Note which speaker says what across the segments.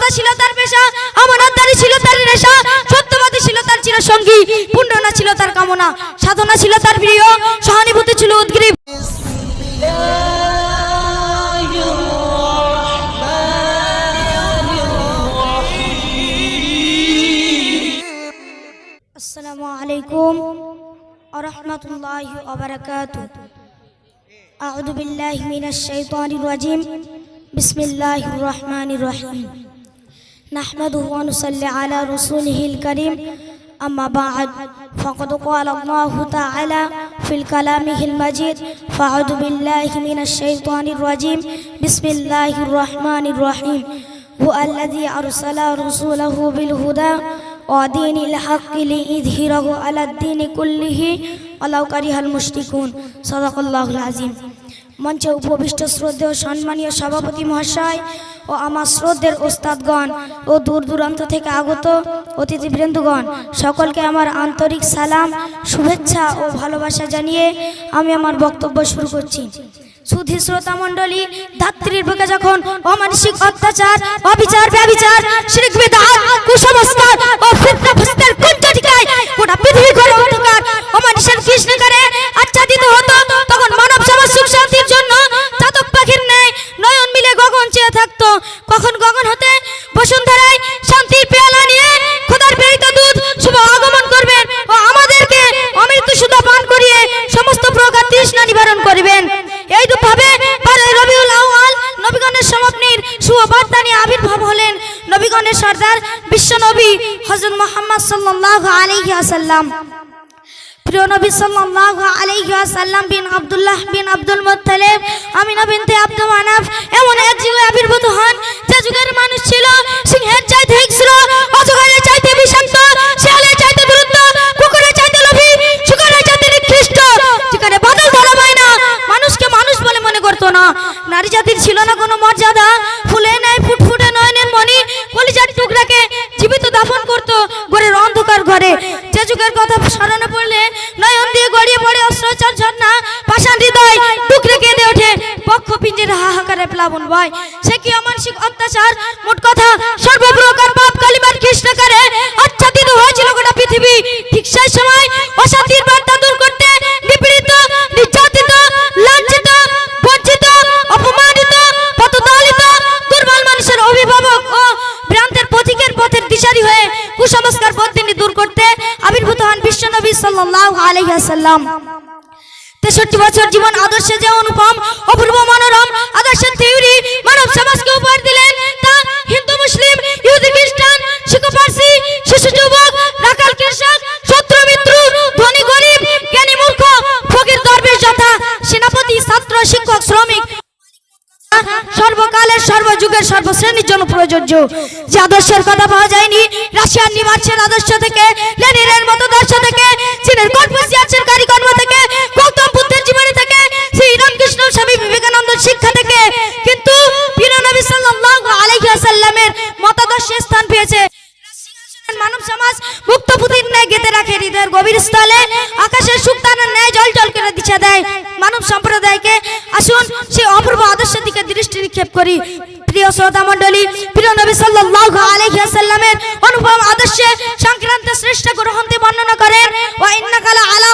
Speaker 1: সততা ছিল তার পেশা, আমানতদারি ছিল তার নেশা, সত্যবাদী ছিল তার চিরসঙ্গী, পুণ্যনা ছিল তার কামনা, সাধনা ছিল তার প্রিয়, সহানুভূতি ছিল উদ্গ্রীব। আসসালামু আলাইকুম ওয়া রাহমাতুল্লাহি ওয়া বারাকাতুহু। আউযু বিল্লাহি মিনাশ শাইতানির রাজিম। বিসমিল্লাহির রহমানির রহিম। নাহমাদুহু ওয়া নুসাল্লি আলা রাসূলিহিল কারীম। আম্মা বা'দ, ফাকাদ ক্বালা আল্লাহু তাআলা ফিল কালামিহিল মাজিদ। ফাআউযু বিল্লাহি মিনাশ শাইতানির রাজিম। বিসমিল্লাহির রহমানির রহিম। হুয়াল্লাযী আরসালা রাসূলাহু বিল হুদা ودين الحق ليظهره على الدين كله ولو كره المشركون صدق الله العظيم। মঞ্চে উপবিষ্ট শ্রদ্ধেয় সম্মানীয় সভাপতি মহাশয় ও আমার শ্রদ্ধের ওস্তাদগণ ও দূর দূরান্ত থেকে আগত অতিথিবৃন্দগণ, সকলকে আমার আন্তরিক সালাম, শুভেচ্ছা ও ভালোবাসা জানিয়ে আমি আমার বক্তব্য শুরু করছি। সুধী শ্রোতা মণ্ডলী, ধাত্রীর বুকে যখন অমানসিক অত্যাচার, অবিচার, ব্যভিচার, শিরক, বিদআত, কুসংস্কার ও ফিতনা ফিসদের কুঞ্জটিকায় গোটা পৃথিবী ঘরে অন্ধকার অমানুষের কৃষ্ণকারে আচ্ছাদিত হতো, তখন মানব সমাজ সুখ শান্তির জন্য চাতক পাখির ন্যায় নয়ন মিলে গগন চেয়ে থাকতো। কখন গগন হতে বসুন্ধরায় শান্তির পেয়ালা নিয়ে খোদার প্রেরিত দূত শুভ আগমন করবেন ও আমাদেরকে অমৃত সুধা পান করিয়ে সমস্ত প্রকার তৃষ্ণা নিবারণ করবেন। এইরূপভাবে 12 রবিউল আউয়াল নবীগণের সমাপ্তির শুভ বার্তা নিয়ে আবির্ভাব হলেন নবীগণের সর্দার বিশ্বনবী হযরত মুহাম্মদ সাল্লাল্লাহু আলাইহি ওয়াসাল্লাম। প্রিয় নবী সাল্লাল্লাহু আলাইহি ওয়াসাল্লাম বিন আব্দুল্লাহ বিন আব্দুল মুত্তালিব, আমিনা বিনতে আব্দুল মানাফ এমন এক যুগে আবির্ভূত হন যে যুগের মানুষ ছিল সিংহের চাইতে হিংস্র, অজগরের চাইতে বিষাক্ত, শিয়ালের চাইতে বিরুদ্ধ, কুকুরের চাইতে লোভী, শুকরের চাইতে নিকৃষ্ট, যেখানে বাদল ধরা হয় না, মানুষকে মানুষ বলে মনে করতো না। নারী জাতির ছিল না কোনো মর্যাদা, ফুলে নাই ফুটফুটে নয়নের মণি কলিজার টুকরাকে জীবিত দাফন করতো ঘরের অন্ধকার ঘরে। যে যুগের কথা স্মরণে পড়লে নয়ন দিয়ে গড়িয়ে পড়ে অশ্রুচার ঝর্ণা, পাষাণ হৃদয় টুকরে কেঁদে ওঠে, পক্ষ পিঞ্জের হাহাকারে প্লাবন বয়। সে কি অমানসিক অত্যাচার, মোট কথা সর্বপ্রকার পাপ কালিমার কৃষ্ণকারে আচ্ছাদিত হয়েছিল গোটা পৃথিবী। ঠিক সেই সময় অশান্তির বার্তা দূর করতে নিপীড়িত, নির্যাতিত, লাঞ্ছিত, বঞ্চিত, অপমানিত, পথদলিত, দুর্বল মানুষের অভিভাবক ও ভ্রান্তের পথিকের পথের দিশারি হয়ে কুসংস্কার পথদিনী দূর করতে আবির্ভূত হন বিশ্বনবী সাল্লাল্লাহু আলাইহি ওয়াসাল্লাম। 63 বছর জীবন আদর্শে যে অনুপম, অপূর্ব, মনোরম আদর্শের থিওরি মানব সমাজকে উপহার দিলেন, তা হিন্দু, মুসলিম, ইহুদি, খ্রিস্টান, শিখ, পারসি, শিশু, যুবক, রাখাল, কৃষক, শত্রু, মিত্র, ধনী, গরিব, জ্ঞানী, মূর্খ, ফকির, দরবেশ যথা সেনাপতি, ছাত্র, শিক্ষক, শ্রমিক সর্বকালের সর্বযুগের সর্বশ্রেণীর জন্য প্রযোজ্য। যে আদর্শের কথা পাওয়া যায়নি রাশিয়ার নিমার্সের আদর্শ থেকে, লেনিনের মতদর্শ থেকে, চীনের কনফুসিয়াসের কারিকর্ম থেকে, গৌতম বুদ্ধের জীবনী থেকে, শ্রী রামকৃষ্ণ স্বামী বিবেকানন্দের শিক্ষা থেকে, কিন্তু প্রিয় নবী সাল্লাল্লাহু আলাইহি ওয়াসাল্লামের মতাদর্শে স্থান পেয়েছে। মানব সমাজ মুক্ত পুতির ন্যায় গেঁথে রাখে হৃদয়ের গভীর স্থলে, আকাশের সুক্তানের ন্যায় জল জল করে দিশা দেয় মানব সম্প্রদায়কে। আসুন সেই অপূর্ব আদর্শের দিকে দৃষ্টি নিক্ষেপ করি। প্রিয় শ্রোতা মণ্ডলী, প্রিয় নবী সাল্লাল্লাহু আলাইহি ওয়াসাল্লামের অনুপম আদর্শে সংক্রান্ত শ্রেষ্ঠ গ্রন্থে বর্ণনা করেন, ওয়া ইন্নাকা লা আলা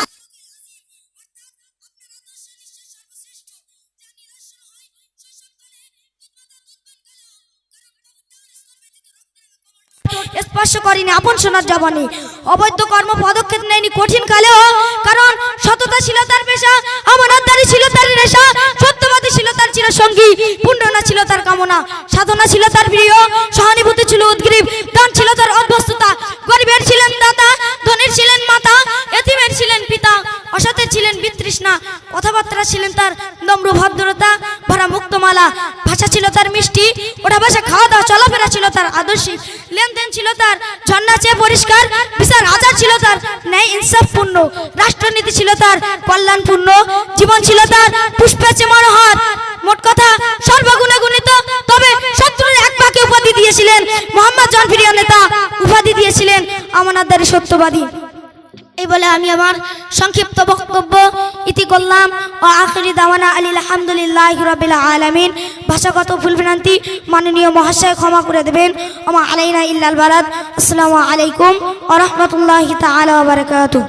Speaker 1: স্পর্শ করেনি আপন সোনার জবানি, অবৈধ কর্ম পদক্ষেপ নেয়নি কঠিন কালেও, কারণ সততা ছিল তার পেশা, আমানতদারি ছিল তার নেশা, সত্যবাদী ছিল তার চিরসঙ্গী, পুণ্যনা ছিল তার কামনা, সাধনা ছিল তার প্রিয়, সহানুভূতি ছিল উদ্গ্রীব, দান ছিল তার অভ্যস্ততা, গরিবের ছিলেন দাতা, ধনীর ছিলেন মাতা, এতিমের ছিলেন পিতা, অসতের ছিলেন বিতৃষ্ণা, কথাবার্তা ছিলেন তার নম্র ভদ্রতা ভরা মুক্তমালা, ভাষা ছিল তার মিষ্টি, ওটা ভাষা খাওয়া দাওয়া চলাফেরা ছিল তার আদর্শিক, লেনদেন ছিল তার ঝর্ণা চেয়ে পরিষ্কার, বিচার আচার ছিল তার ন্যায় ইনসাফপূর্ণ, রাষ্ট্রনীতি ছিল তার কল্যাণপূর্ণ, জীবন ছিল তার পুষ্পের চেয়ে মনোহর। মোট কথা সর্বগুণে গুণিত, তবে শত্রুর এক পাকে উপাধি দিয়েছিলেন মোহাম্মদ জনপ্রিয় নেতা, উপাধি দিয়েছিলেন আমানতদারি সত্যবাদী। এই বলে আমি আমার সংক্ষিপ্ত বক্তব্য ইতি করলাম। ও আখিরি দাওয়ানা আলহামদুলিল্লাহি রাব্বিল আলামিন। ভাষাগত ভুলভ্রান্তি মাননীয় মহাশয় ক্ষমা করে দেবেন। ওমা আলাইনা ইল্লাল বালাগ। আসসালামু আলাইকুম ওয়া রাহমাতুল্লাহি তাআলা ওয়া বারাকাতুহু।